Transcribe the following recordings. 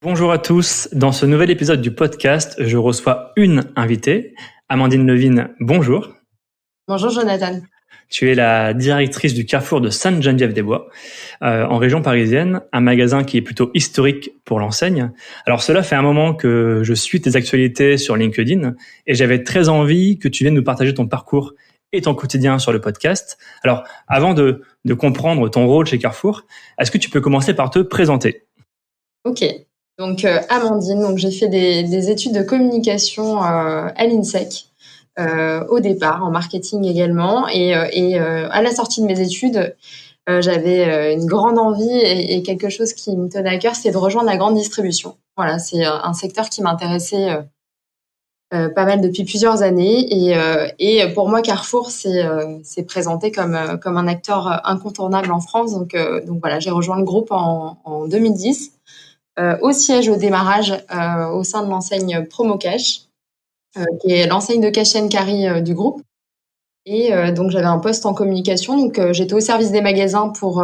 Bonjour à tous, dans ce nouvel épisode du podcast, je reçois une invitée, Amandine Levine, bonjour. Bonjour Jonathan. Tu es la directrice du Carrefour de Sainte-Geneviève-des-Bois, en région parisienne, un magasin qui est plutôt historique pour l'enseigne. Alors cela fait un moment que je suis tes actualités sur LinkedIn et j'avais très envie que tu viennes nous partager ton parcours et ton quotidien sur le podcast. Alors avant de comprendre ton rôle chez Carrefour, est-ce que tu peux commencer par te présenter ? Ok. Donc Amandine, donc j'ai fait des études de communication à l'INSEC au départ, en marketing également, et à la sortie de mes études, j'avais une grande envie et quelque chose qui me tenait à cœur, c'est de rejoindre la grande distribution. Voilà, c'est un secteur qui m'intéressait pas mal depuis plusieurs années, et pour moi Carrefour c'est présenté comme un acteur incontournable en France. Donc voilà, j'ai rejoint le groupe en 2010. Au siège au démarrage au sein de l'enseigne Promocash, qui est l'enseigne de cash and carry du groupe. Et donc j'avais un poste en communication, donc j'étais au service des magasins pour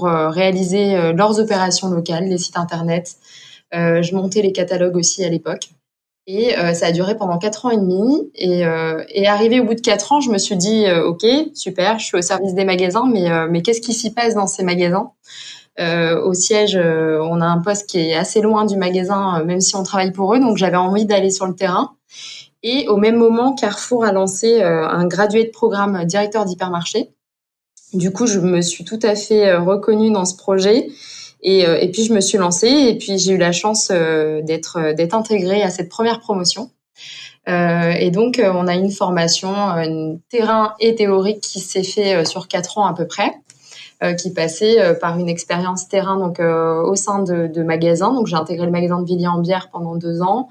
réaliser leurs opérations locales, les sites internet. Je montais les catalogues aussi à l'époque. Et ça a duré pendant 4 ans et demi. Et arrivé au bout de 4 ans, je me suis dit ok, super, je suis au service des magasins, mais qu'est-ce qui s'y passe dans ces magasins ? Au siège, on a un poste qui est assez loin du magasin, même si on travaille pour eux. Donc, j'avais envie d'aller sur le terrain. Et au même moment, Carrefour a lancé un gradué de programme directeur d'hypermarché. Du coup, je me suis tout à fait reconnue dans ce projet. Et puis, je me suis lancée. Et puis, j'ai eu la chance d'être intégrée à cette première promotion. Et donc, on a une formation terrain et théorique qui s'est fait sur 4 ans à peu près. Qui passait par une expérience terrain, donc au sein de magasins. Donc j'ai intégré le magasin de Villiers-en-Bière pendant 2 ans.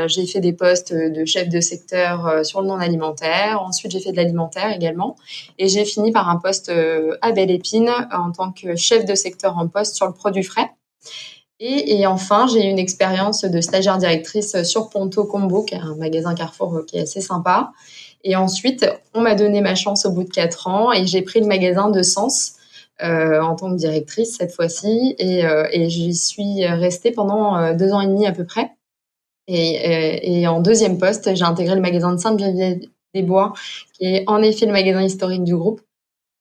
J'ai fait des postes de chef de secteur sur le non alimentaire. Ensuite j'ai fait de l'alimentaire également, et j'ai fini par un poste à Belle-Épine en tant que chef de secteur en poste sur le produit frais. Et enfin j'ai eu une expérience de stagiaire directrice sur Ponto Combo, qui est un magasin Carrefour qui est assez sympa. Et ensuite on m'a donné ma chance au bout de 4 ans et j'ai pris le magasin de Sens en tant que directrice cette fois-ci, et j'y suis restée pendant 2 ans et demi à peu près. Et en deuxième poste, j'ai intégré le magasin de Sainte-Geneviève-des-Bois, qui est en effet le magasin historique du groupe,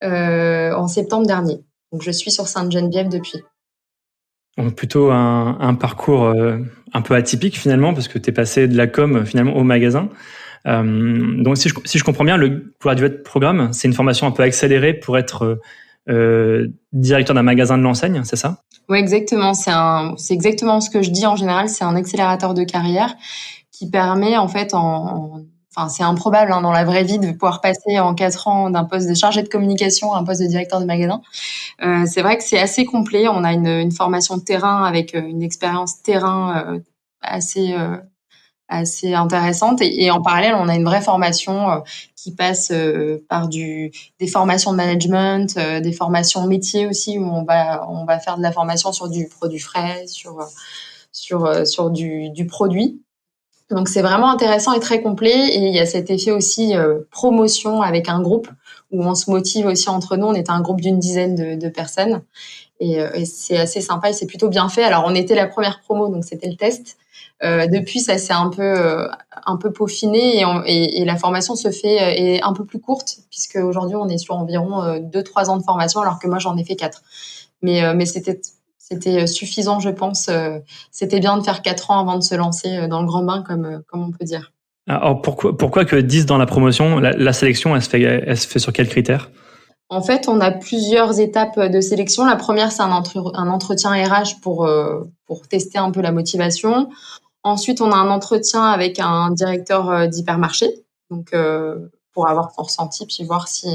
en septembre dernier. Donc je suis sur Sainte-Geneviève depuis. Donc plutôt un parcours un peu atypique finalement, parce que tu es passé de la com finalement au magasin. Donc si je comprends bien, le graduate programme, c'est une formation un peu accélérée pour être directeur d'un magasin de l'enseigne, c'est ça ? Oui, exactement. C'est exactement ce que je dis en général. C'est un accélérateur de carrière qui permet en fait enfin, c'est improbable dans la vraie vie de pouvoir passer en 4 ans d'un poste de chargé de communication à un poste de directeur de magasin. C'est vrai que c'est assez complet. On a une formation de terrain avec une expérience terrain assez intéressante, et en parallèle on a une vraie formation qui passe par des formations de management, des formations métiers aussi, où on va faire de la formation sur du produit frais, sur du produit. Donc c'est vraiment intéressant et très complet, et il y a cet effet aussi promotion avec un groupe où on se motive aussi entre nous. On était un groupe d'une dizaine de personnes, et c'est assez sympa et c'est plutôt bien fait. Alors on était la première promo, donc c'était le test. Depuis, ça s'est un peu peaufiné, et la formation est un peu plus courte, puisque aujourd'hui on est sur environ 2-3 ans de formation, alors que moi j'en ai fait 4. Mais c'était suffisant, je pense. C'était bien de faire 4 ans avant de se lancer dans le grand bain, comme on peut dire. Alors pourquoi que 10 dans la promotion ? La sélection, elle se fait sur quels critères ? En fait, on a plusieurs étapes de sélection. La première, c'est un entretien RH pour tester un peu la motivation. Ensuite, on a un entretien avec un directeur d'hypermarché, donc pour avoir son ressenti, puis voir si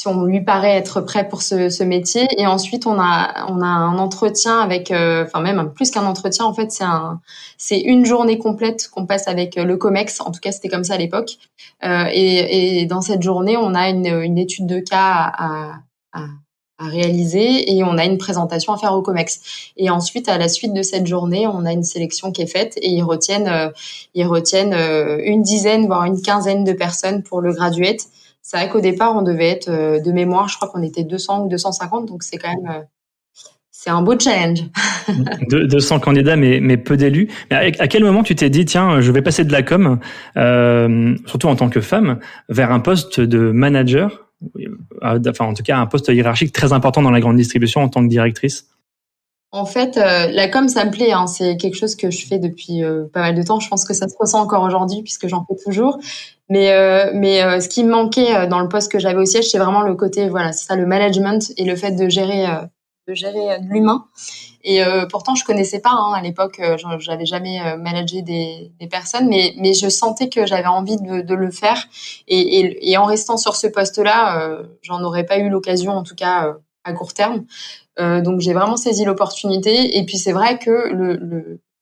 on lui paraît être prêt pour ce métier. Et ensuite, on a un entretien avec, enfin même plus qu'un entretien, en fait, c'est une journée complète qu'on passe avec le Comex. En tout cas, c'était comme ça à l'époque. Et dans cette journée, on a une étude de cas à réaliser, et on a une présentation à faire au Comex. Et ensuite, à la suite de cette journée, on a une sélection qui est faite, et ils retiennent une dizaine, voire une quinzaine de personnes pour le graduate. C'est vrai qu'au départ, on devait être de mémoire, je crois qu'on était 200 ou 250, donc c'est quand même c'est un beau challenge. 200 candidats, mais peu d'élus. Mais à quel moment tu t'es dit, tiens, je vais passer de la com, surtout en tant que femme, vers un poste de manager, enfin en tout cas un poste hiérarchique très important dans la grande distribution en tant que directrice? En fait, la com, ça me plaît, hein. C'est quelque chose que je fais depuis pas mal de temps. Je pense que ça se ressent encore aujourd'hui puisque j'en fais toujours. Mais ce qui me manquait dans le poste que j'avais au siège, c'est vraiment le côté, voilà, c'est ça, le management et le fait de gérer de l'humain. Et pourtant, je connaissais pas, hein, à l'époque. J'avais jamais managé des personnes, mais je sentais que j'avais envie de le faire. Et en restant sur ce poste-là, j'en aurais pas eu l'occasion, en tout cas à court terme. Donc j'ai vraiment saisi l'opportunité. Et puis c'est vrai que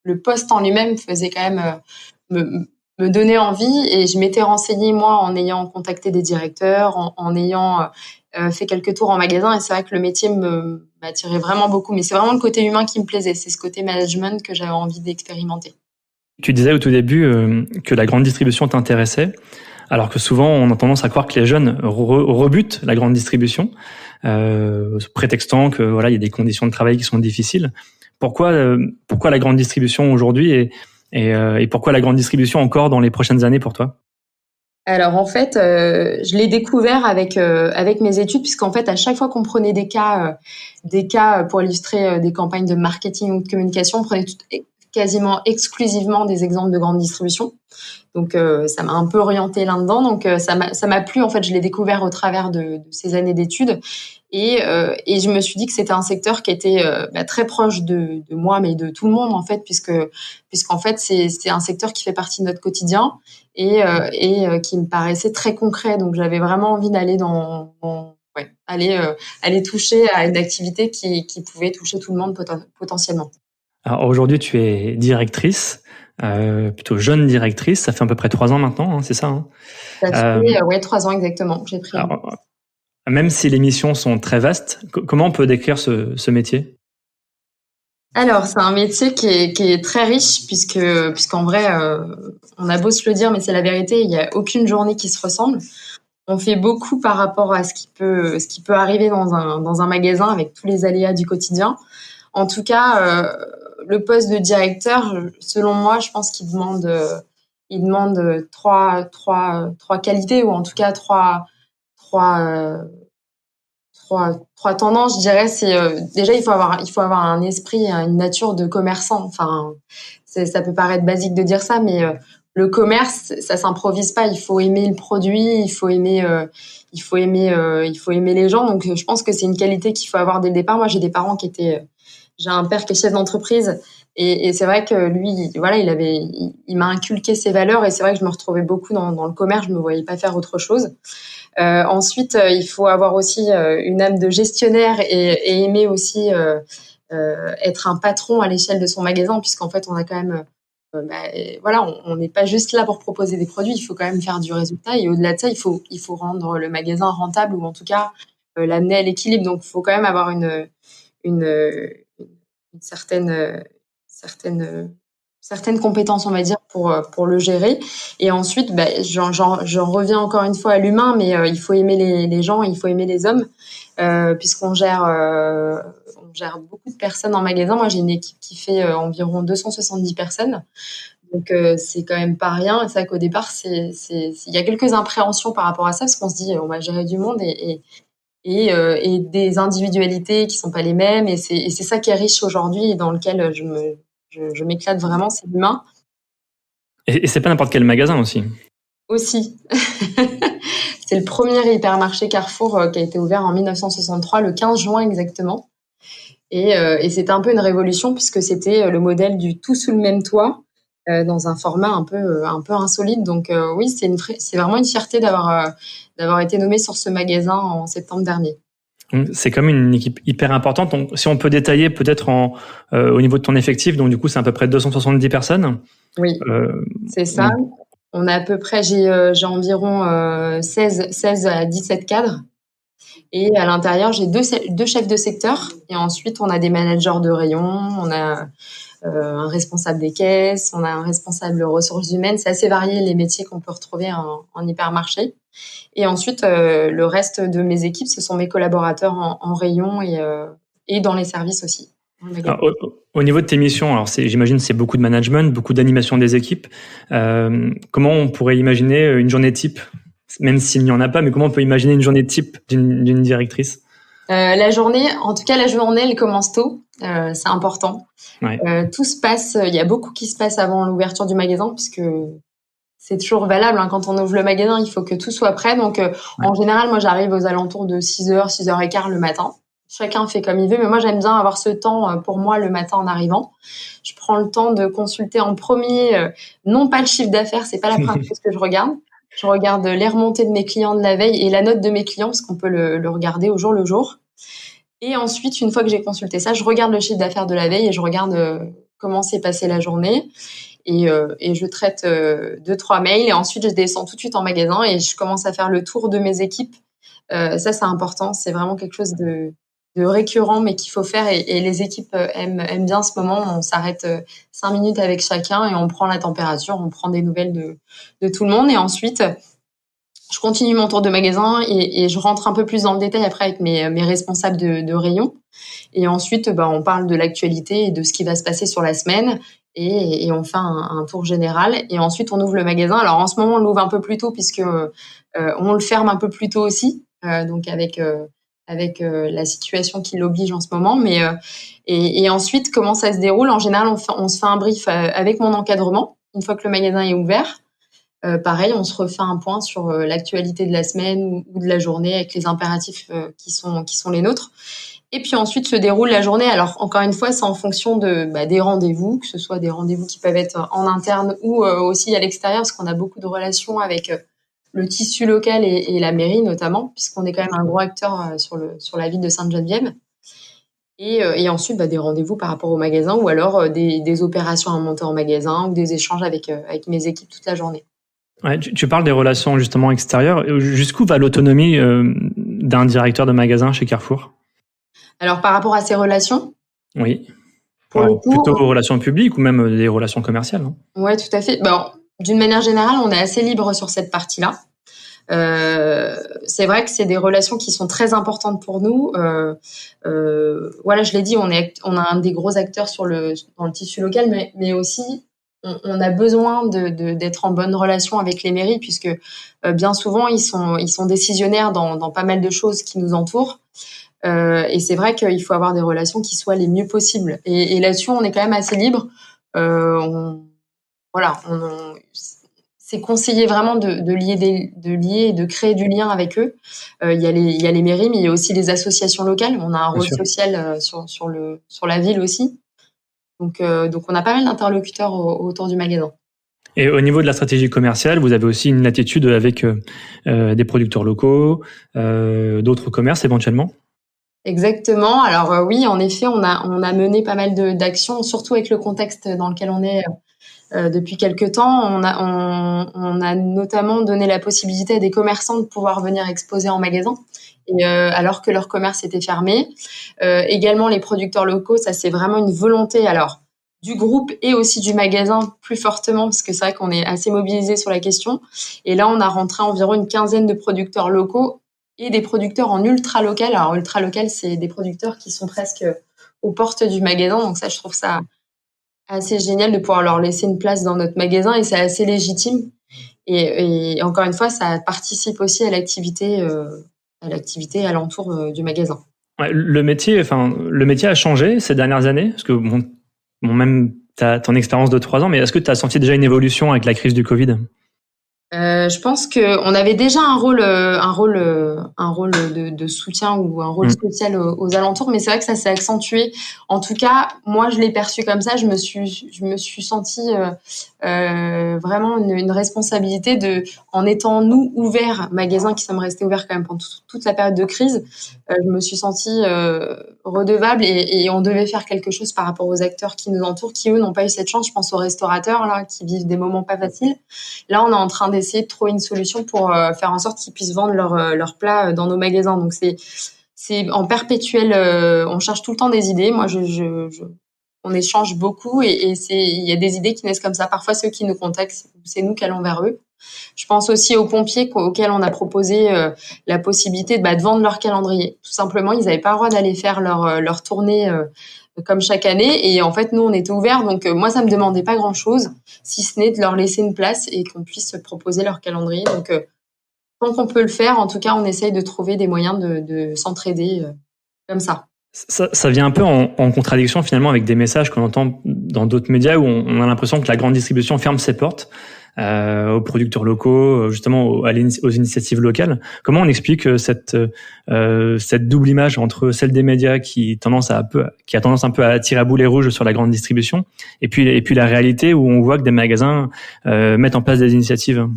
le poste en lui-même faisait quand même me donner envie. Et je m'étais renseignée, moi, en ayant contacté des directeurs, en ayant fait quelques tours en magasin. Et c'est vrai que le métier m'attirait vraiment beaucoup. Mais c'est vraiment le côté humain qui me plaisait. C'est ce côté management que j'avais envie d'expérimenter. Tu disais au tout début que la grande distribution t'intéressait, alors que souvent on a tendance à croire que les jeunes rebutent la grande distribution, prétextant que voilà, il y a des conditions de travail qui sont difficiles. Pourquoi la grande distribution aujourd'hui et pourquoi la grande distribution encore dans les prochaines années pour toi? Alors en fait, je l'ai découvert avec mes études, puisqu'en fait à chaque fois qu'on prenait des cas pour illustrer des campagnes de marketing ou de communication, on prenait quasiment exclusivement des exemples de grande distribution. Donc ça m'a un peu orientée là-dedans. Donc ça m'a plu, en fait. Je l'ai découvert au travers de ces années d'études. Et je me suis dit que c'était un secteur qui était très proche de moi, mais de tout le monde, en fait, puisqu'en fait c'est un secteur qui fait partie de notre quotidien et qui me paraissait très concret. Donc j'avais vraiment envie d'aller aller toucher à une activité qui pouvait toucher tout le monde potentiellement. Alors aujourd'hui tu es directrice, plutôt jeune directrice, ça fait à peu près 3 ans maintenant, hein, c'est ça, hein? Ça fait 3 ans exactement. J'ai pris. Alors, même si les missions sont très vastes, comment on peut décrire ce métier? Alors, c'est un métier qui est très riche puisqu'en vrai, on a beau se le dire, mais c'est la vérité, il y a aucune journée qui se ressemble. On fait beaucoup par rapport à ce qui peut arriver dans un magasin avec tous les aléas du quotidien. En tout cas, le poste de directeur, selon moi, je pense il demande trois qualités, ou en tout cas trois euh, trois tendances, je dirais. C'est déjà il faut avoir un esprit, une nature de commerçant. Enfin, ça peut paraître basique de dire ça, mais le commerce, ça s'improvise pas. Il faut aimer le produit, il faut aimer les gens. Donc je pense que c'est une qualité qu'il faut avoir dès le départ. Moi, j'ai un père qui est chef d'entreprise, et c'est vrai que lui, voilà, il m'a inculqué ses valeurs, et c'est vrai que je me retrouvais beaucoup dans le commerce. Je me voyais pas faire autre chose. Ensuite, il faut avoir aussi une âme de gestionnaire, et aimer aussi être un patron à l'échelle de son magasin, puisqu'en fait, on a quand même, voilà, on n'est pas juste là pour proposer des produits, il faut quand même faire du résultat. Et au-delà de ça, il faut rendre le magasin rentable, ou en tout cas l'amener à l'équilibre. Donc, il faut quand même avoir une, une certaines compétences, on va dire, pour le gérer. Et ensuite, j'en reviens encore une fois à l'humain, mais il faut aimer les gens, il faut aimer les hommes, puisqu'on on gère beaucoup de personnes en magasin. Moi, j'ai une équipe qui fait environ 270 personnes. Donc, c'est quand même pas rien. Et c'est vrai qu'au départ, il y a quelques impréhensions par rapport à ça, parce qu'on se dit, on va gérer du monde, et des individualités qui sont pas les mêmes. Et c'est ça qui est riche aujourd'hui, et dans lequel je m'éclate vraiment, c'est l'humain. Et c'est pas n'importe quel magasin aussi. Aussi. C'est le premier hypermarché Carrefour qui a été ouvert en 1963, le 15 juin exactement. Et c'était un peu une révolution, puisque c'était le modèle du tout sous le même toit, dans un format un peu insolite. Donc oui, c'est vraiment une fierté d'avoir été nommée sur ce magasin en septembre dernier. C'est comme une équipe hyper importante. Donc, si on peut détailler peut-être au niveau de ton effectif, donc du coup c'est à peu près 270 personnes. Oui, c'est ça. On a à peu près, j'ai environ 16 à 17 cadres. Et à l'intérieur, j'ai deux chefs de secteur. Et ensuite, on a des managers de rayon, on a un responsable des caisses, on a un responsable ressources humaines. C'est assez varié les métiers qu'on peut retrouver en hypermarché. Et ensuite, le reste de mes équipes, ce sont mes collaborateurs en rayon et dans les services aussi. Alors, au niveau de tes missions, alors j'imagine c'est beaucoup de management, beaucoup d'animation des équipes. Comment on pourrait imaginer une journée type, même s'il n'y en a pas, mais comment on peut imaginer une journée type d'une directrice? La journée, en tout cas la journée, elle commence tôt. C'est important. Ouais. Tout se passe, il y a beaucoup qui se passe avant l'ouverture du magasin puisque c'est toujours valable. Quand on ouvre le magasin, il faut que tout soit prêt. Donc, en général, moi, j'arrive aux alentours de 6h, 6h15 le matin. Chacun fait comme il veut, mais moi, j'aime bien avoir ce temps pour moi le matin en arrivant. Je prends le temps de consulter en premier, non pas le chiffre d'affaires, c'est pas la première chose que je regarde. Je regarde les remontées de mes clients de la veille et la note de mes clients, parce qu'on peut le regarder au jour le jour. Et ensuite, une fois que j'ai consulté ça, je regarde le chiffre d'affaires de la veille et je regarde comment s'est passée la journée. Et je traite 2-3 mails et ensuite je descends tout de suite en magasin et je commence à faire le tour de mes équipes. Ça, c'est important. C'est vraiment quelque chose de récurrent, mais qu'il faut faire. Et les équipes aiment bien ce moment. On s'arrête 5 minutes avec chacun et on prend la température, on prend des nouvelles de tout le monde. Et ensuite, je continue mon tour de magasin et je rentre un peu plus dans le détail après avec mes responsables de rayon. Et ensuite, on parle de l'actualité et de ce qui va se passer sur la semaine. Et on fait un tour général. Et ensuite, on ouvre le magasin. Alors, en ce moment, on l'ouvre un peu plus tôt puisque on le ferme un peu plus tôt aussi. Donc, avec la situation qui l'oblige en ce moment. Mais et ensuite, comment ça se déroule? En général, on se fait un brief avec mon encadrement une fois que le magasin est ouvert. Pareil, on se refait un point sur l'actualité de la semaine ou de la journée avec les impératifs qui sont les nôtres. Et puis ensuite se déroule la journée. Alors encore une fois, c'est en fonction des rendez-vous, que ce soit des rendez-vous qui peuvent être en interne ou aussi à l'extérieur, parce qu'on a beaucoup de relations avec le tissu local et la mairie notamment, puisqu'on est quand même un gros acteur sur la ville de Sainte-Geneviève. Et ensuite des rendez-vous par rapport au magasin ou alors des opérations à monter en magasin ou des échanges avec mes équipes toute la journée. Ouais, tu parles des relations justement extérieures. Jusqu'où va l'autonomie d'un directeur de magasin chez Carrefour? Alors, par rapport à ces relations? Oui. Pour le coup, plutôt aux relations publiques ou même des relations commerciales, hein. Ouais, tout à fait. D'une manière générale, on est assez libre sur cette partie-là. C'est vrai que c'est des relations qui sont très importantes pour nous. Voilà, je l'ai dit, on a un des gros acteurs dans le tissu local, mais aussi on a besoin d'être en bonne relation avec les mairies puisque bien souvent ils sont décisionnaires dans pas mal de choses qui nous entourent. Et c'est vrai qu'il faut avoir des relations qui soient les mieux possibles. Et là-dessus, on est quand même assez libre. C'est conseillé vraiment de lier et de créer du lien avec eux. Il y a les mairies, mais il y a aussi les associations locales. On a un rôle social sur la ville aussi. Donc on a pas mal d'interlocuteurs autour du magasin. Et au niveau de la stratégie commerciale, vous avez aussi une latitude avec des producteurs locaux, d'autres commerces éventuellement? Exactement. Alors oui, en effet, on a mené pas mal d'actions, surtout avec le contexte dans lequel on est depuis quelques temps. On a notamment donné la possibilité à des commerçants de pouvoir venir exposer en magasin, alors que leur commerce était fermé. Également, les producteurs locaux, ça c'est vraiment une volonté. Alors du groupe et aussi du magasin plus fortement, parce que c'est vrai qu'on est assez mobilisé sur la question. Et là, on a rentré environ une quinzaine de producteurs locaux et des producteurs en ultra local. Alors ultra local, c'est des producteurs qui sont presque aux portes du magasin. Donc ça, je trouve ça assez génial de pouvoir leur laisser une place dans notre magasin et c'est assez légitime. Et encore une fois, ça participe aussi à l'activité alentour du magasin. Ouais, le métier a changé ces dernières années, parce que même ton expérience de 3 ans, mais est-ce que tu as senti déjà une évolution avec la crise du Covid? Je pense que on avait déjà un rôle de soutien ou un rôle social aux alentours, mais c'est vrai que ça s'est accentué. En tout cas, moi, je l'ai perçu comme ça. Je me suis sentie vraiment une responsabilité en étant nous ouverts, magasin qui sommes restés ouverts quand même pendant toute la période de crise. Je me suis sentie redevable et on devait faire quelque chose par rapport aux acteurs qui nous entourent, qui eux n'ont pas eu cette chance. Je pense aux restaurateurs là qui vivent des moments pas faciles. Là, on est en train d'essayer de trouver une solution pour faire en sorte qu'ils puissent vendre leurs plats dans nos magasins. Donc c'est en perpétuel. On cherche tout le temps des idées. Moi, on échange beaucoup et il y a des idées qui naissent comme ça. Parfois, ceux qui nous contactent, c'est nous qui allons vers eux. Je pense aussi aux pompiers auxquels on a proposé la possibilité de vendre leur calendrier. Tout simplement, ils n'avaient pas le droit d'aller faire leur tournée comme chaque année. Et en fait, nous, on était ouverts. Donc, moi, ça me demandait pas grand-chose, si ce n'est de leur laisser une place et qu'on puisse proposer leur calendrier. Donc, tant qu'on peut le faire, en tout cas, on essaye de trouver des moyens de s'entraider comme ça. Ça vient un peu en contradiction finalement avec des messages qu'on entend dans d'autres médias où on a l'impression que la grande distribution ferme ses portes aux producteurs locaux, justement aux initiatives locales. Comment on explique cette double image entre celle des médias qui a tendance un peu à tirer à boulet rouge sur la grande distribution et puis la réalité où on voit que des magasins mettent en place des initiatives?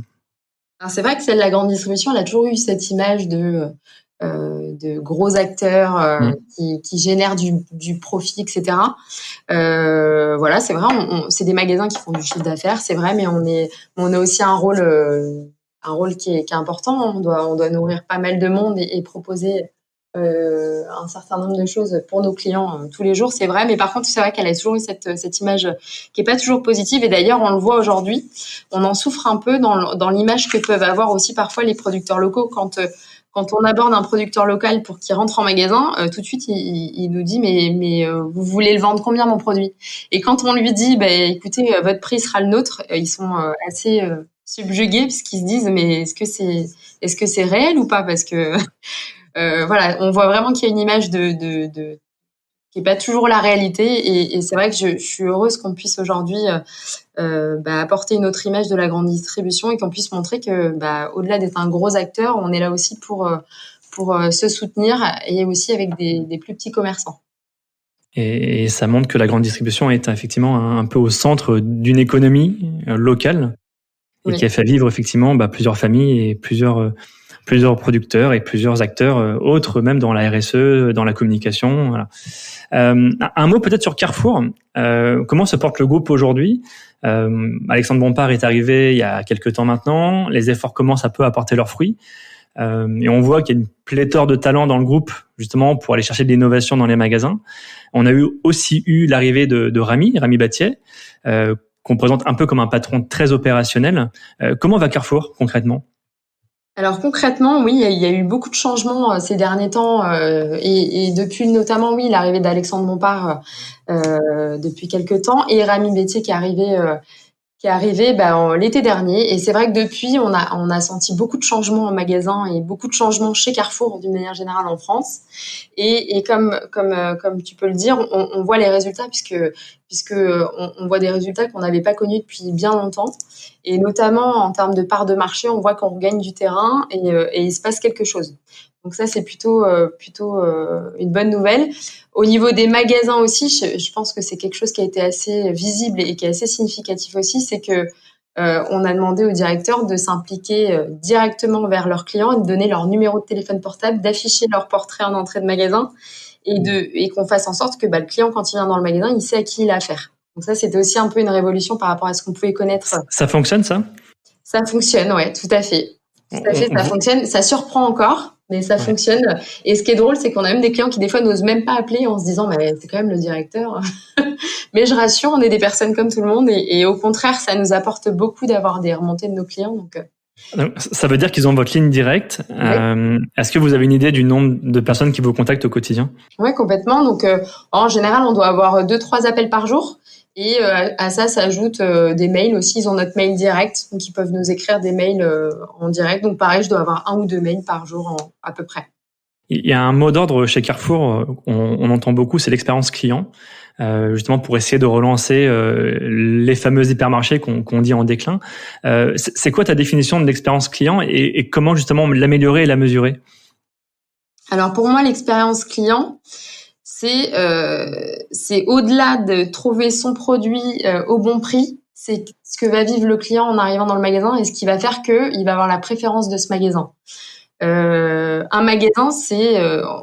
Alors c'est vrai que celle de la grande distribution, elle a toujours eu cette image de gros acteurs qui génèrent du profit, etc. Voilà, c'est vrai, c'est des magasins qui font du chiffre d'affaires, c'est vrai, mais on a aussi un rôle qui est important. On doit nourrir pas mal de monde et proposer un certain nombre de choses pour nos clients tous les jours, c'est vrai. Mais par contre, c'est vrai qu'elle a toujours eu cette image qui est pas toujours positive. Et d'ailleurs, on le voit aujourd'hui, on en souffre un peu dans l'image que peuvent avoir aussi parfois les producteurs locaux quand on aborde un producteur local pour qu'il rentre en magasin, tout de suite, il nous dit mais vous voulez le vendre combien mon produit? Et quand on lui dit écoutez, votre prix sera le nôtre, ils sont assez subjugués puisqu'ils se disent mais est-ce que c'est réel ou pas? Parce que voilà, on voit vraiment qu'il y a une image qui est pas toujours la réalité et c'est vrai que je suis heureuse qu'on puisse aujourd'hui apporter une autre image de la grande distribution et qu'on puisse montrer que au-delà d'être un gros acteur, on est là aussi pour se soutenir et aussi avec des plus petits commerçants. Et ça montre que la grande distribution est effectivement un peu au centre d'une économie locale et qui a fait vivre effectivement plusieurs familles et plusieurs producteurs et plusieurs acteurs autres, même dans la RSE, dans la communication. Voilà. Un mot peut-être sur Carrefour. Comment se porte le groupe aujourd'hui? Alexandre Bompard est arrivé il y a quelques temps maintenant. Les efforts commencent un peu à porter leurs fruits. Et on voit qu'il y a une pléthore de talents dans le groupe, justement, pour aller chercher de l'innovation dans les magasins. On a aussi eu l'arrivée de Rami Battier, qu'on présente un peu comme un patron très opérationnel. Comment va Carrefour, concrètement? Alors concrètement, oui, il y a eu beaucoup de changements ces derniers temps et depuis notamment, oui, l'arrivée d'Alexandre Bompard depuis quelques temps et Rami Battier qui est arrivé l'été dernier. Et c'est vrai que depuis, on a senti beaucoup de changements en magasin et beaucoup de changements chez Carrefour d'une manière générale en France. Et comme tu peux le dire, on voit les résultats puisque on voit des résultats qu'on n'avait pas connus depuis bien longtemps. Et notamment en termes de part de marché, on voit qu'on regagne du terrain et il se passe quelque chose. Donc ça, c'est plutôt une bonne nouvelle. Au niveau des magasins aussi, je pense que c'est quelque chose qui a été assez visible et qui est assez significatif aussi, c'est que on a demandé aux directeurs de s'impliquer directement vers leurs clients et de donner leur numéro de téléphone portable, d'afficher leur portrait en entrée de magasin et qu'on fasse en sorte que le client, quand il vient dans le magasin, il sait à qui il a affaire. Donc ça, c'était aussi un peu une révolution par rapport à ce qu'on pouvait connaître. Ça fonctionne, ça? Ça fonctionne, ouais, tout à fait. Tout à fait, ça fonctionne. Ça surprend encore, mais ça fonctionne. Et ce qui est drôle, c'est qu'on a même des clients qui, des fois, n'osent même pas appeler en se disant, c'est quand même le directeur. Mais je rassure, on est des personnes comme tout le monde. Et au contraire, ça nous apporte beaucoup d'avoir des remontées de nos clients. Donc, ça veut dire qu'ils ont votre ligne directe. Oui. Est-ce que vous avez une idée du nombre de personnes qui vous contactent au quotidien? Oui, complètement. Donc, en général, on doit avoir 2-3 appels par jour. Et à ça s'ajoutent des mails aussi. Ils ont notre mail direct, donc ils peuvent nous écrire des mails en direct. Donc pareil, je dois avoir 1 ou 2 mails par jour à peu près. Il y a un mot d'ordre chez Carrefour, on entend beaucoup, c'est l'expérience client, justement pour essayer de relancer les fameux hypermarchés qu'on dit en déclin. C'est quoi ta définition de l'expérience client et comment justement l'améliorer et la mesurer? Alors pour moi, l'expérience client, c'est au-delà de trouver son produit au bon prix, c'est ce que va vivre le client en arrivant dans le magasin et ce qui va faire qu'il va avoir la préférence de ce magasin. Un magasin,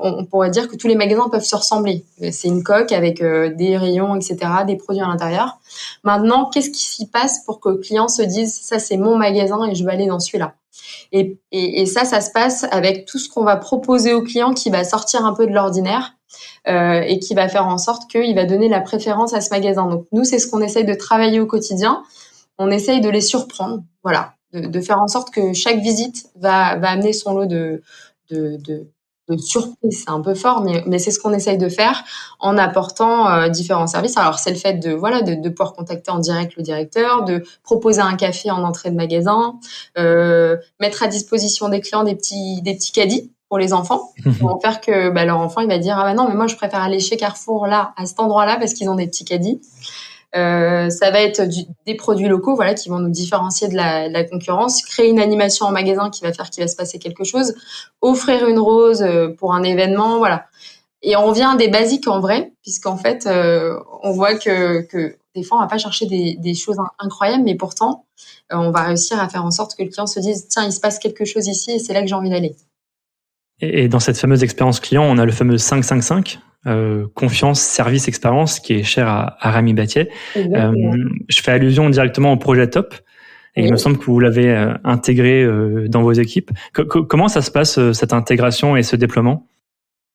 on pourrait dire que tous les magasins peuvent se ressembler. C'est une coque avec des rayons, etc., des produits à l'intérieur. Maintenant, qu'est-ce qui s'y passe pour que le client se dise « ça, c'est mon magasin et je vais aller dans celui-là ». Et ça se passe avec tout ce qu'on va proposer au client qui va sortir un peu de l'ordinaire et qui va faire en sorte qu'il va donner la préférence à ce magasin. Donc nous, c'est ce qu'on essaye de travailler au quotidien. On essaye de les surprendre, voilà, de faire en sorte que chaque visite va amener son lot de surprise, c'est un peu fort, mais c'est ce qu'on essaye de faire en apportant différents services. Alors, c'est le fait de pouvoir contacter en direct le directeur, de proposer un café en entrée de magasin, mettre à disposition des clients des petits caddies pour les enfants, pour faire que leur enfant il va dire ah bah non mais moi je préfère aller chez Carrefour là à cet endroit-là parce qu'ils ont des petits caddies. Ça va être des produits locaux, voilà, qui vont nous différencier de la concurrence, créer une animation en magasin qui va faire qu'il va se passer quelque chose, offrir une rose pour un événement, voilà. Et on revient à des basiques en vrai, puisqu'en fait, on voit que des fois, on va pas chercher des choses incroyables, mais pourtant, on va réussir à faire en sorte que le client se dise, tiens, il se passe quelque chose ici et c'est là que j'ai envie d'aller. Et dans cette fameuse expérience client, on a le fameux 5-5-5, confiance, service, expérience, qui est cher à Rami Battier. Je fais allusion directement au projet Top. Et il me semble que vous l'avez intégré dans vos équipes. Comment ça se passe, cette intégration et ce déploiement ?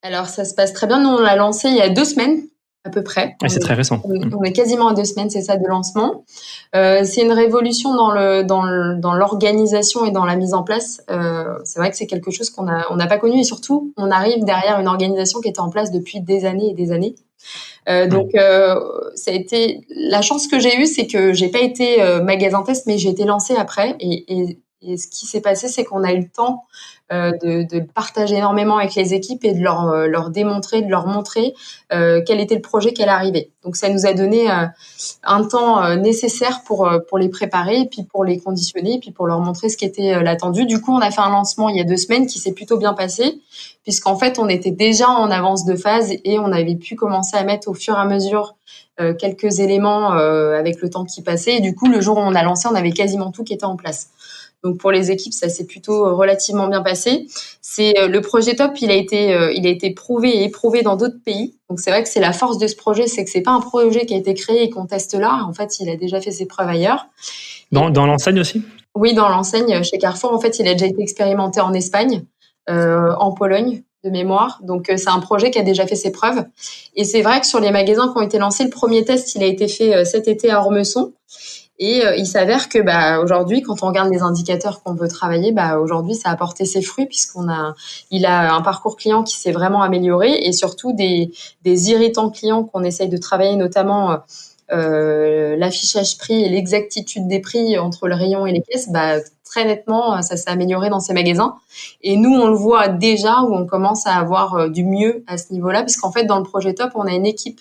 Alors, ça se passe très bien. Nous, on l'a lancé il y a 2 semaines, à peu près. Et c'est très récent. On est quasiment à 2 semaines, c'est ça, de lancement. C'est une révolution dans l'organisation et dans la mise en place. C'est vrai que c'est quelque chose qu'on n'a pas connu. Et surtout, on arrive derrière une organisation qui était en place depuis des années et des années. Donc, ça a été la chance que j'ai eue, c'est que j'ai pas été magasin test, mais j'ai été lancée après. Et ce qui s'est passé, c'est qu'on a eu le temps de partager énormément avec les équipes et de leur démontrer, de leur montrer quel était le projet qui allait arriver. Donc, ça nous a donné un temps nécessaire pour les préparer, et puis pour les conditionner, et puis pour leur montrer ce qui était l'attendu. Du coup, on a fait un lancement il y a 2 semaines qui s'est plutôt bien passé, puisqu'en fait, on était déjà en avance de phase et on avait pu commencer à mettre au fur et à mesure quelques éléments avec le temps qui passait. Et du coup, le jour où on a lancé, on avait quasiment tout qui était en place. Donc pour les équipes, ça s'est plutôt relativement bien passé. C'est le projet Top, il a été prouvé et éprouvé dans d'autres pays. Donc c'est vrai que c'est la force de ce projet, c'est que c'est pas un projet qui a été créé et qu'on teste là. En fait, il a déjà fait ses preuves ailleurs. Dans l'enseigne aussi ? Oui, dans l'enseigne chez Carrefour, en fait, il a déjà été expérimenté en Espagne, en Pologne de mémoire. Donc c'est un projet qui a déjà fait ses preuves. Et c'est vrai que sur les magasins qui ont été lancés, le premier test, il a été fait cet été à Ormesson. Et il s'avère que aujourd'hui, quand on regarde les indicateurs qu'on veut travailler, aujourd'hui, ça a porté ses fruits il a un parcours client qui s'est vraiment amélioré et surtout des irritants clients qu'on essaye de travailler, notamment l'affichage prix et l'exactitude des prix entre le rayon et les caisses. Très nettement, ça s'est amélioré dans ces magasins. Et nous, on le voit déjà où on commence à avoir du mieux à ce niveau-là, puisqu'en fait, dans le projet Top, on a une équipe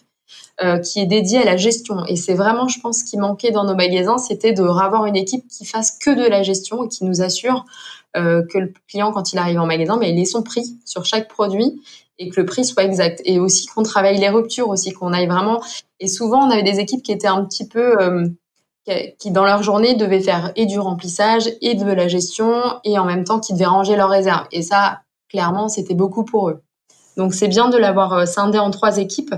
qui est dédiée à la gestion. Et c'est vraiment, je pense, ce qui manquait dans nos magasins, c'était de avoir une équipe qui fasse que de la gestion et qui nous assure que le client, quand il arrive en magasin, il ait son prix sur chaque produit et que le prix soit exact. Et aussi qu'on travaille les ruptures, aussi qu'on aille vraiment... Et souvent, on avait des équipes qui étaient un petit peu... qui, dans leur journée, devaient faire et du remplissage et de la gestion et en même temps, qui devaient ranger leurs réserves. Et ça, clairement, c'était beaucoup pour eux. Donc, c'est bien de l'avoir scindé en 3 équipes.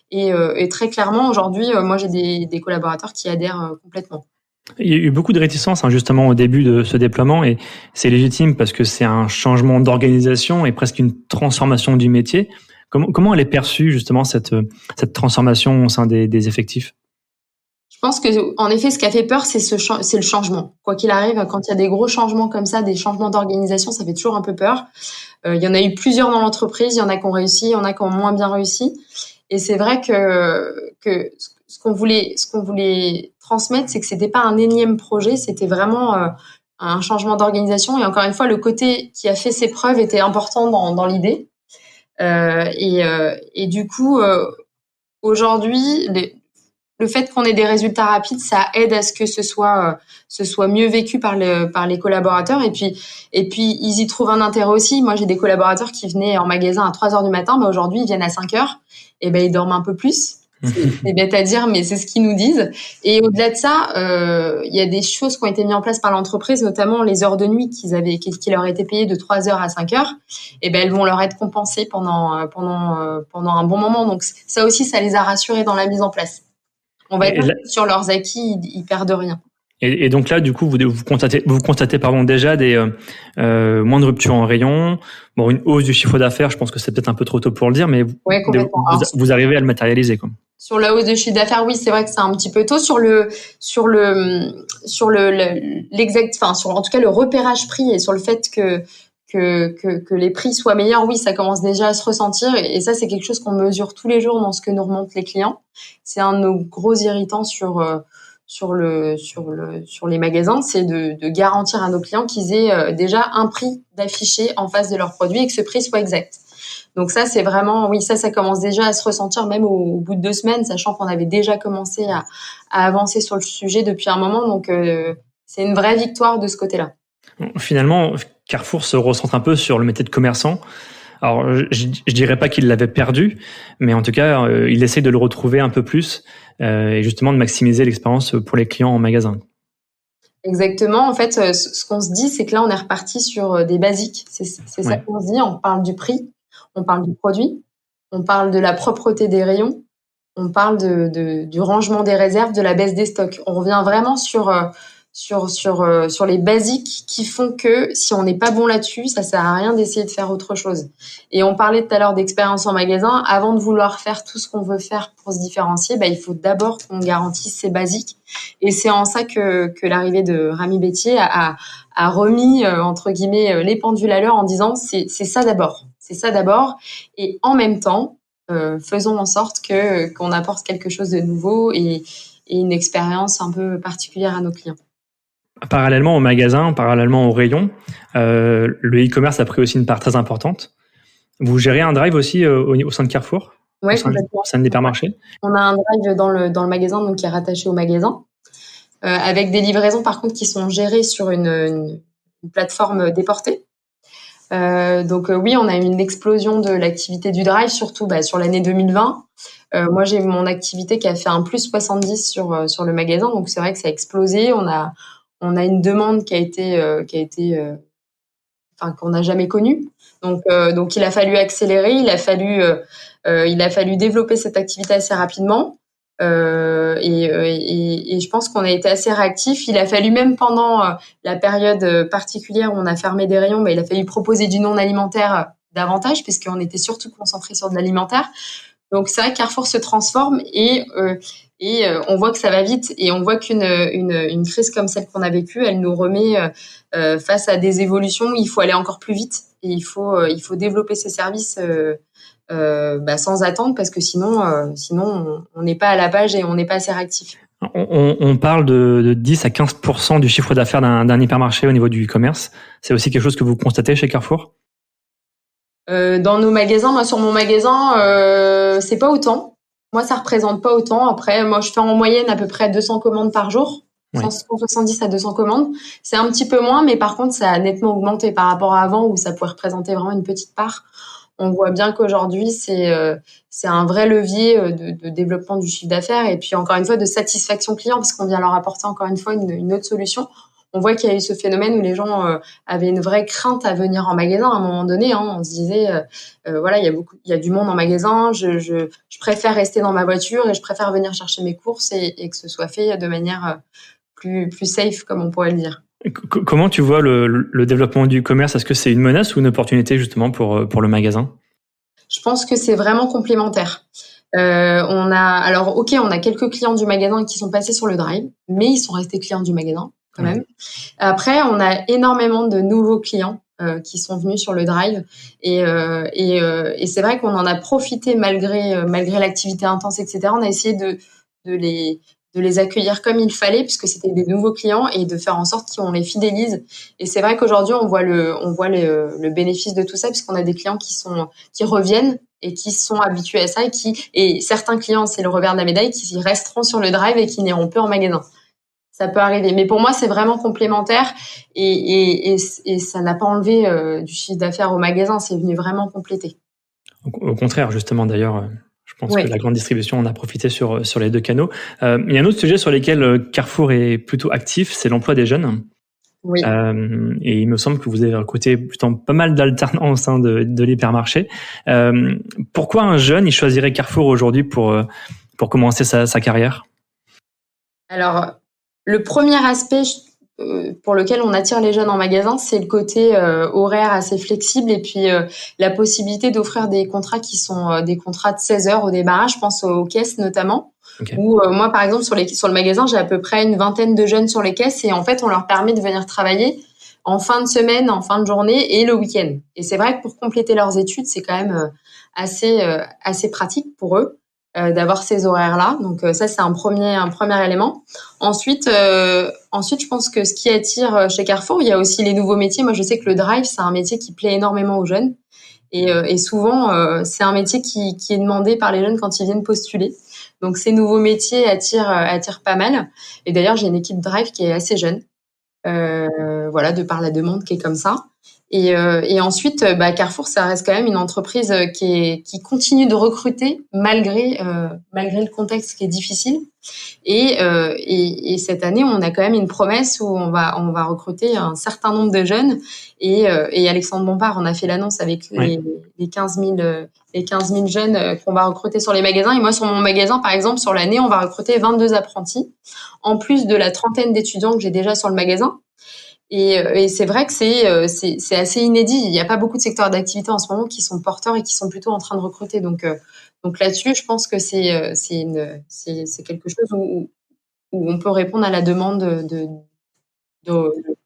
Et très clairement, aujourd'hui, moi, j'ai des collaborateurs qui adhèrent complètement. Il y a eu beaucoup de réticences justement au début de ce déploiement et c'est légitime parce que c'est un changement d'organisation et presque une transformation du métier. Comment elle est perçue justement cette transformation au sein des effectifs ? Je pense que, en effet, ce qui a fait peur, c'est le changement. Quoi qu'il arrive, quand il y a des gros changements comme ça, des changements d'organisation, ça fait toujours un peu peur. Il y en a eu plusieurs dans l'entreprise, il y en a qui ont réussi, il y en a qui ont moins bien réussi. Et c'est vrai que ce qu'on voulait transmettre, c'est que c'était pas un énième projet, c'était vraiment un changement d'organisation. Et encore une fois, le côté qui a fait ses preuves était important dans l'idée. Et du coup, aujourd'hui, le fait qu'on ait des résultats rapides, ça aide à ce que ce soit mieux vécu par les collaborateurs. Et puis, ils y trouvent un intérêt aussi. Moi, j'ai des collaborateurs qui venaient en magasin à 3 heures du matin. Aujourd'hui, ils viennent à 5 heures. Et ils dorment un peu plus. C'est bête à dire, mais c'est ce qu'ils nous disent. Et au-delà de ça, il y a des choses qui ont été mises en place par l'entreprise, notamment les heures de nuit qui leur étaient payées de 3 heures à 5 heures. Elles vont leur être compensées pendant un bon moment. Donc, ça aussi, ça les a rassurés dans la mise en place. On va être sur leurs acquis, ils perdent rien. Et donc là, du coup, vous constatez déjà des moins de ruptures en rayon, bon, une hausse du chiffre d'affaires. Je pense que c'est peut-être un peu trop tôt pour le dire, mais Ouais, complètement. vous arrivez à le matérialiser, quoi. Sur la hausse de chiffre d'affaires, oui, c'est vrai que c'est un petit peu tôt. En tout cas, le repérage prix et sur le fait que les prix soient meilleurs, oui, ça commence déjà à se ressentir. Et ça, c'est quelque chose qu'on mesure tous les jours dans ce que nous remontent les clients. C'est un de nos gros irritants sur les magasins, c'est de garantir à nos clients qu'ils aient déjà un prix d'affiché en face de leur produit et que ce prix soit exact. Donc ça, c'est vraiment, oui, ça commence déjà à se ressentir même au bout de 2 semaines, sachant qu'on avait déjà commencé à avancer sur le sujet depuis un moment. Donc c'est une vraie victoire de ce côté-là. Finalement, Carrefour se recentre un peu sur le métier de commerçant. Alors, je dirais pas qu'il l'avait perdu, mais en tout cas, il essaie de le retrouver un peu plus et justement de maximiser l'expérience pour les clients en magasin. Exactement. En fait, ce qu'on se dit, c'est que là, on est reparti sur des basiques. C'est ça qu'on se dit. On parle du prix, on parle du produit, on parle de la propreté des rayons, on parle du rangement des réserves, de la baisse des stocks. On revient vraiment sur les basiques qui font que si on n'est pas bon là-dessus, ça sert à rien d'essayer de faire autre chose. Et on parlait tout à l'heure d'expérience en magasin. Avant de vouloir faire tout ce qu'on veut faire pour se différencier, il faut d'abord qu'on garantisse ces basiques. Et c'est en ça que l'arrivée de Rami Bétier a remis, entre guillemets, les pendules à l'heure en disant c'est ça d'abord. C'est ça d'abord. Et en même temps, faisons en sorte qu'on apporte quelque chose de nouveau et une expérience un peu particulière à nos clients. Parallèlement au magasin, parallèlement au rayon, le e-commerce a pris aussi une part très importante. Vous gérez un drive aussi au sein de Carrefour? Oui, complètement. Au sein de l'hypermarché? On a un drive dans le magasin, donc qui est rattaché au magasin, avec des livraisons par contre qui sont gérées sur une plateforme déportée. Donc oui, on a eu une explosion de l'activité du drive, surtout sur l'année 2020. Moi, j'ai mon activité qui a fait un plus 70 sur le magasin, donc c'est vrai que ça a explosé. On a une demande qui a été qu'on n'a jamais connue. Donc il a fallu accélérer, il a fallu développer cette activité assez rapidement. Et je pense qu'on a été assez réactifs. Il a fallu même pendant la période particulière où on a fermé des rayons, il a fallu proposer du non alimentaire davantage puisqu'on était surtout concentré sur de l'alimentaire. Donc c'est vrai que Carrefour se transforme et on voit que ça va vite et on voit qu'une crise comme celle qu'on a vécue, elle nous remet face à des évolutions où il faut aller encore plus vite et il faut développer ces services sans attendre parce que sinon on n'est pas à la page et on n'est pas assez réactif. On parle de 10 à 15% du chiffre d'affaires d'un hypermarché au niveau du e-commerce. C'est aussi quelque chose que vous constatez chez Carrefour? Dans nos magasins, moi sur mon magasin, c'est pas autant. Moi, ça représente pas autant. Après, moi, je fais en moyenne à peu près 200 commandes par jour. Oui. 170 à 200 commandes. C'est un petit peu moins, mais par contre, ça a nettement augmenté par rapport à avant où ça pouvait représenter vraiment une petite part. On voit bien qu'aujourd'hui, c'est un vrai levier de développement du chiffre d'affaires et puis encore une fois de satisfaction client parce qu'on vient leur apporter encore une fois une autre solution. On voit qu'il y a eu ce phénomène où les gens avaient une vraie crainte à venir en magasin à un moment donné. On se disait, il y a du monde en magasin, je préfère rester dans ma voiture et je préfère venir chercher mes courses et que ce soit fait de manière plus safe, comme on pourrait le dire. Comment tu vois le développement du commerce? Est-ce que c'est une menace ou une opportunité justement pour le magasin? Je pense que c'est vraiment complémentaire. On a quelques clients du magasin qui sont passés sur le drive, mais ils sont restés clients du magasin quand même. Après, on a énormément de nouveaux clients qui sont venus sur le drive et c'est vrai qu'on en a profité malgré l'activité intense, etc. On a essayé de les accueillir comme il fallait puisque c'était des nouveaux clients et de faire en sorte qu'on les fidélise. Et c'est vrai qu'aujourd'hui, on voit le bénéfice de tout ça puisqu'on a des clients qui reviennent et qui sont habitués à ça et certains clients, c'est le revers de la médaille, qui resteront sur le drive et qui n'iront plus en magasin. Ça peut arriver. Mais pour moi, c'est vraiment complémentaire et ça n'a pas enlevé du chiffre d'affaires au magasin. C'est venu vraiment compléter. Au contraire, justement, d'ailleurs, je pense que la grande distribution en a profité sur les deux canaux. Il y a un autre sujet sur lequel Carrefour est plutôt actif, c'est l'emploi des jeunes. Oui. Et il me semble que vous avez recruté plutôt pas mal d'alternants au sein de l'hypermarché. Pourquoi un jeune, il choisirait Carrefour aujourd'hui pour commencer sa carrière? Alors, le premier aspect pour lequel on attire les jeunes en magasin, c'est le côté horaire assez flexible et puis la possibilité d'offrir des contrats qui sont des contrats de 16 heures au démarrage. Je pense aux caisses notamment. Okay. Où moi, par exemple, sur le magasin, j'ai à peu près une vingtaine de jeunes sur les caisses et en fait, on leur permet de venir travailler en fin de semaine, en fin de journée et le week-end. Et c'est vrai que pour compléter leurs études, c'est quand même assez pratique pour eux. D'avoir ces horaires-là. Donc ça, c'est un premier élément. Ensuite, je pense que ce qui attire chez Carrefour, il y a aussi les nouveaux métiers. Moi, je sais que le drive, c'est un métier qui plaît énormément aux jeunes. Et souvent, c'est un métier qui est demandé par les jeunes quand ils viennent postuler. Donc ces nouveaux métiers attirent pas mal. Et d'ailleurs, j'ai une équipe drive qui est assez jeune. Voilà, de par la demande qui est comme ça. Et ensuite, Carrefour, ça reste quand même une entreprise qui continue de recruter malgré le contexte qui est difficile. Et cette année, on a quand même une promesse où on va recruter un certain nombre de jeunes. Et Alexandre Bompard, on a fait l'annonce avec les 15 000 jeunes qu'on va recruter sur les magasins. Et moi, sur mon magasin, par exemple, sur l'année, on va recruter 22 apprentis, en plus de la trentaine d'étudiants que j'ai déjà sur le magasin. Et c'est vrai que c'est assez inédit. Il n'y a pas beaucoup de secteurs d'activité en ce moment qui sont porteurs et qui sont plutôt en train de recruter. Donc là-dessus, je pense que c'est quelque chose où on peut répondre à la demande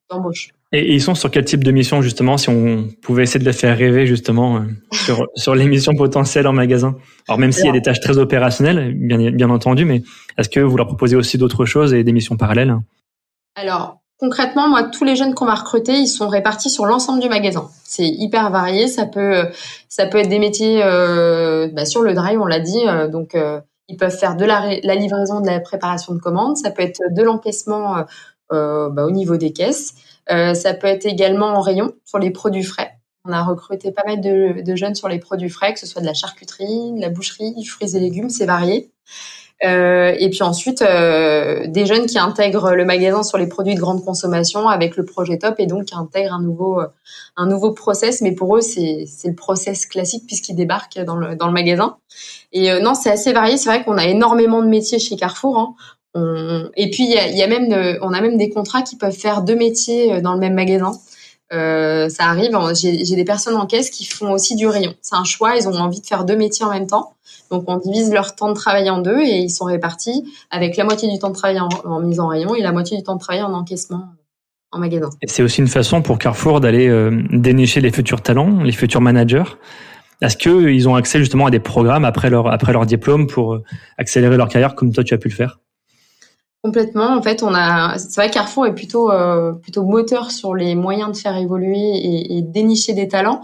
d'embauche. Et ils sont sur quel type de mission, justement, si on pouvait essayer de les faire rêver, justement, sur les missions potentielles en magasin? Alors, même s'il y a des tâches très opérationnelles, bien entendu, mais est-ce que vous leur proposez aussi d'autres choses et des missions parallèles? Alors, concrètement, moi, tous les jeunes qu'on va recruter, ils sont répartis sur l'ensemble du magasin. C'est hyper varié. Ça peut être des métiers sur le drive, on l'a dit. Donc, ils peuvent faire de la livraison, de la préparation de commandes. Ça peut être de l'encaissement au niveau des caisses. Ça peut être également en rayon sur les produits frais. On a recruté pas mal de jeunes sur les produits frais, que ce soit de la charcuterie, de la boucherie, du fruits et légumes, c'est varié. Et puis ensuite, des jeunes qui intègrent le magasin sur les produits de grande consommation avec le projet Top et donc qui intègrent un nouveau process. Mais pour eux, c'est le process classique puisqu'ils débarquent dans le magasin. Et non, c'est assez varié. C'est vrai qu'on a énormément de métiers chez Carrefour. Hein. Et puis on a même des contrats qui peuvent faire 2 métiers dans le même magasin. Ça arrive. J'ai des personnes en caisse qui font aussi du rayon. C'est un choix. Ils ont envie de faire 2 métiers en même temps. Donc, on divise leur temps de travail en 2 et ils sont répartis avec la moitié du temps de travail en mise en rayon et la moitié du temps de travail en encaissement en magasin. Et c'est aussi une façon pour Carrefour d'aller dénicher les futurs talents, les futurs managers. Est-ce qu'ils ont accès justement à des programmes après leur diplôme pour accélérer leur carrière comme toi tu as pu le faire? Complètement. En fait, c'est vrai que Carrefour est plutôt moteur sur les moyens de faire évoluer et dénicher des talents.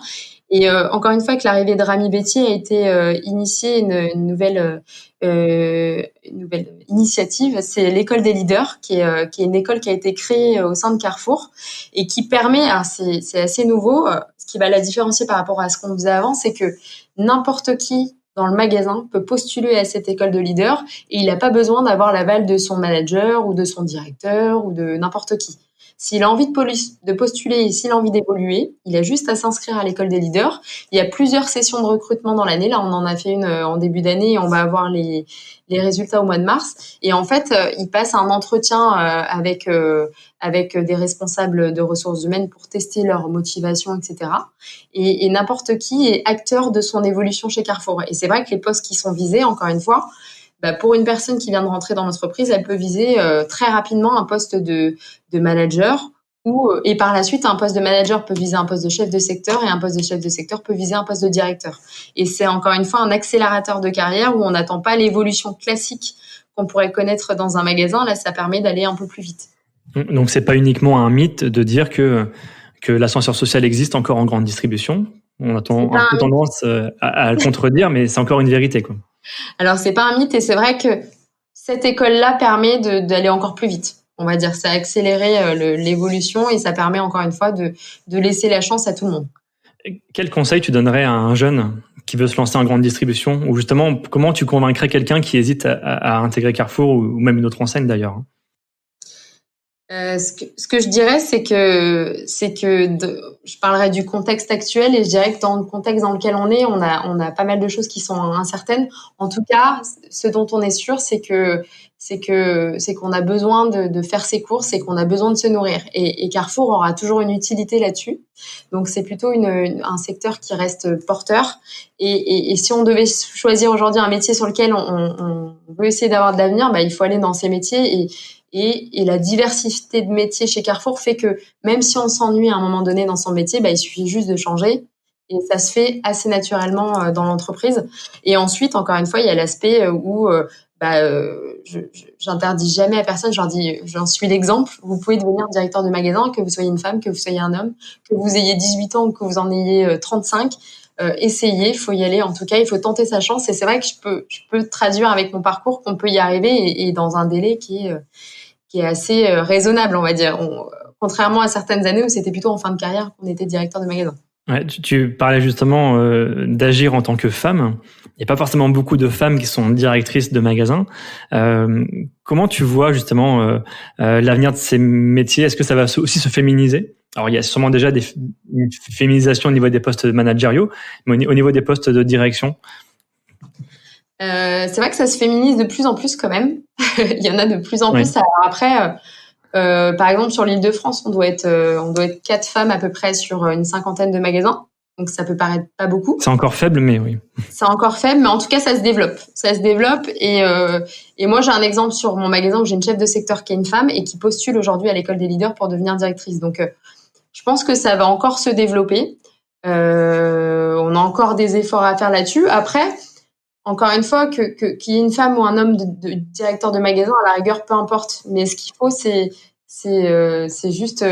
Et encore une fois, avec l'arrivée de Rami Betty a été initiée une nouvelle initiative. C'est l'école des leaders, qui est une école qui a été créée au sein de Carrefour et qui permet, alors c'est assez nouveau, ce qui va la différencier par rapport à ce qu'on faisait avant, c'est que n'importe qui dans le magasin peut postuler à cette école de leader et il n'a pas besoin d'avoir l'aval de son manager ou de son directeur ou de n'importe qui. S'il a envie de postuler et s'il a envie d'évoluer, il a juste à s'inscrire à l'école des leaders. Il y a plusieurs sessions de recrutement dans l'année. Là, on en a fait une en début d'année et on va avoir les résultats au mois de mars. Et en fait, il passe un entretien avec des responsables de ressources humaines pour tester leur motivation, etc. Et n'importe qui est acteur de son évolution chez Carrefour. Et c'est vrai que les postes qui sont visés, encore une fois, pour une personne qui vient de rentrer dans l'entreprise, elle peut viser très rapidement un poste de manager et par la suite, un poste de manager peut viser un poste de chef de secteur et un poste de chef de secteur peut viser un poste de directeur. Et c'est encore une fois un accélérateur de carrière où on n'attend pas l'évolution classique qu'on pourrait connaître dans un magasin. Là, ça permet d'aller un peu plus vite. Donc, c'est pas uniquement un mythe de dire que l'ascenseur social existe encore en grande distribution. On a un peu tendance à le contredire, mais c'est encore une vérité, quoi. Alors, c'est pas un mythe et c'est vrai que cette école-là permet d'aller encore plus vite. On va dire, ça a accéléré l'évolution et ça permet encore une fois de laisser la chance à tout le monde. Quel conseil tu donnerais à un jeune qui veut se lancer en grande distribution? Ou justement, comment tu convaincrais quelqu'un qui hésite à intégrer Carrefour ou même une autre enseigne d'ailleurs? Ce que je dirais, c'est que je parlerai du contexte actuel et je dirais que dans le contexte dans lequel on a pas mal de choses qui sont incertaines. En tout cas, ce dont on est sûr, c'est qu'on a besoin de faire ses courses et qu'on a besoin de se nourrir. Et Carrefour aura toujours une utilité là-dessus. Donc c'est plutôt un secteur qui reste porteur. Et si on devait choisir aujourd'hui un métier sur lequel on veut essayer d'avoir de l'avenir, il faut aller dans ces métiers. Et la diversité de métiers chez Carrefour fait que même si on s'ennuie à un moment donné dans son métier, il suffit juste de changer. Et ça se fait assez naturellement dans l'entreprise. Et ensuite, encore une fois, il y a l'aspect où j'interdis jamais à personne. Je leur dis, j'en suis l'exemple. Vous pouvez devenir directeur de magasin, que vous soyez une femme, que vous soyez un homme, que vous ayez 18 ans ou que vous en ayez 35. Essayez, il faut y aller. En tout cas, il faut tenter sa chance. Et c'est vrai que je peux traduire avec mon parcours qu'on peut y arriver et dans un délai qui est assez raisonnable, on va dire. Contrairement à certaines années où c'était plutôt en fin de carrière qu'on était directeur de magasin. Ouais, tu parlais justement d'agir en tant que femme. Il n'y a pas forcément beaucoup de femmes qui sont directrices de magasins. Comment tu vois justement l'avenir de ces métiers? Est-ce que ça va aussi se féminiser? Alors, il y a sûrement déjà une féminisation au niveau des postes managériaux, mais au niveau des postes de direction. C'est vrai que ça se féminise de plus en plus quand même. Il y en a de plus en plus. Alors après, par exemple, sur l'Île-de-France, on doit être 4 femmes à peu près sur une 50aine de magasins. Donc ça peut paraître pas beaucoup. C'est encore faible, mais oui. C'est encore faible, mais en tout cas, ça se développe. Ça se développe et moi, j'ai un exemple sur mon magasin où j'ai une chef de secteur qui est une femme et qui postule aujourd'hui à l'école des leaders pour devenir directrice. Donc, je pense que ça va encore se développer. On a encore des efforts à faire là-dessus. Après, encore une fois, qu'il y ait une femme ou un homme de directeur de magasin, à la rigueur, peu importe. Mais ce qu'il faut, c'est juste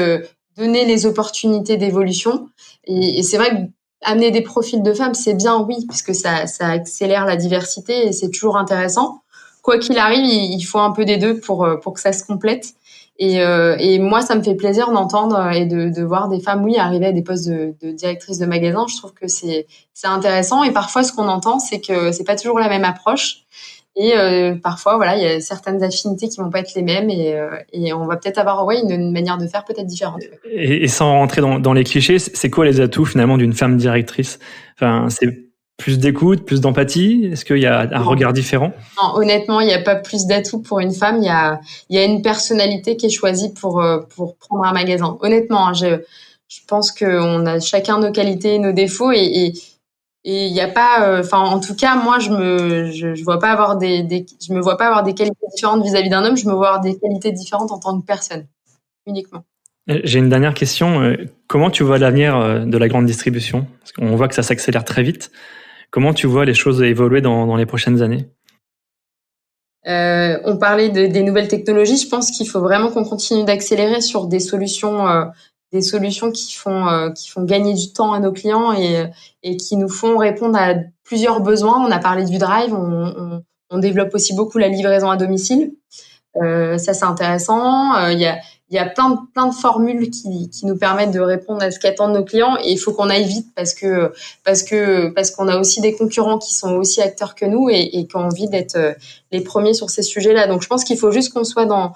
donner les opportunités d'évolution. Et c'est vrai que amener des profils de femmes, c'est bien, oui, puisque ça accélère la diversité et c'est toujours intéressant. Quoi qu'il arrive, il faut un peu des deux pour que ça se complète. Et moi, ça me fait plaisir d'entendre et de voir des femmes, oui, arriver à des postes de directrice de magasin. Je trouve que c'est intéressant. Et parfois, ce qu'on entend, c'est que c'est pas toujours la même approche. Et parfois, voilà, il y a certaines affinités qui vont pas être les mêmes et on va peut-être avoir une manière de faire peut-être différente. Et sans rentrer dans les clichés, c'est quoi les atouts finalement d'une femme directrice? Enfin, c'est plus d'écoute, plus d'empathie? Est-ce qu'il y a un regard différent? Non, honnêtement, il n'y a pas plus d'atouts pour une femme. Il y a une personnalité qui est choisie pour prendre un magasin. Honnêtement, je pense qu'on a chacun nos qualités et nos défauts et il n'y a pas, en tout cas, moi, je me vois pas avoir des qualités différentes vis-à-vis d'un homme. Je me vois avoir des qualités différentes en tant que personne, uniquement. J'ai une dernière question. Comment tu vois l'avenir de la grande distribution? Parce qu'on voit que ça s'accélère très vite. Comment tu vois les choses évoluer dans les prochaines années? On parlait des nouvelles technologies. Je pense qu'il faut vraiment qu'on continue d'accélérer sur des solutions qui font gagner du temps à nos clients et qui nous font répondre à plusieurs besoins. On a parlé du drive, on développe aussi beaucoup la livraison à domicile. Ça c'est intéressant. Il y a plein de formules qui nous permettent de répondre à ce qu'attendent nos clients et il faut qu'on aille vite parce qu'on a aussi des concurrents qui sont aussi acteurs que nous et qui ont envie d'être les premiers sur ces sujets-là. Donc je pense qu'il faut juste qu'on soit dans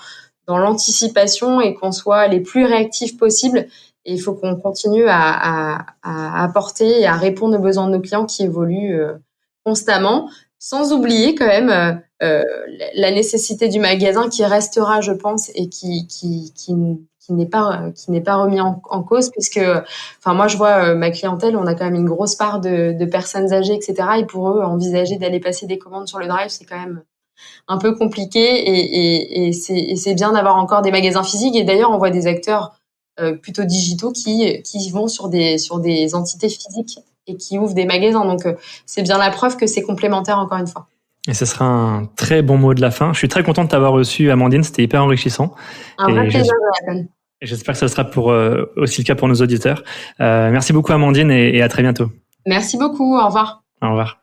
l'anticipation et qu'on soit les plus réactifs possibles. Et il faut qu'on continue à apporter et à répondre aux besoins de nos clients qui évoluent constamment, sans oublier quand même la nécessité du magasin qui restera, je pense, et qui n'est pas remis en cause, puisque, moi, je vois ma clientèle, on a quand même une grosse part de personnes âgées, etc. Et pour eux, envisager d'aller passer des commandes sur le drive, c'est quand même un peu compliqué et c'est bien d'avoir encore des magasins physiques. Et d'ailleurs, on voit des acteurs plutôt digitaux qui vont sur des entités physiques et qui ouvrent des magasins. Donc, c'est bien la preuve que c'est complémentaire, encore une fois. Et ce sera un très bon mot de la fin. Je suis très content de t'avoir reçu, Amandine. C'était hyper enrichissant. Un vrai plaisir, Jonathan. J'espère que ça sera aussi le cas pour nos auditeurs. Merci beaucoup, Amandine, et à très bientôt. Merci beaucoup. Au revoir. Au revoir.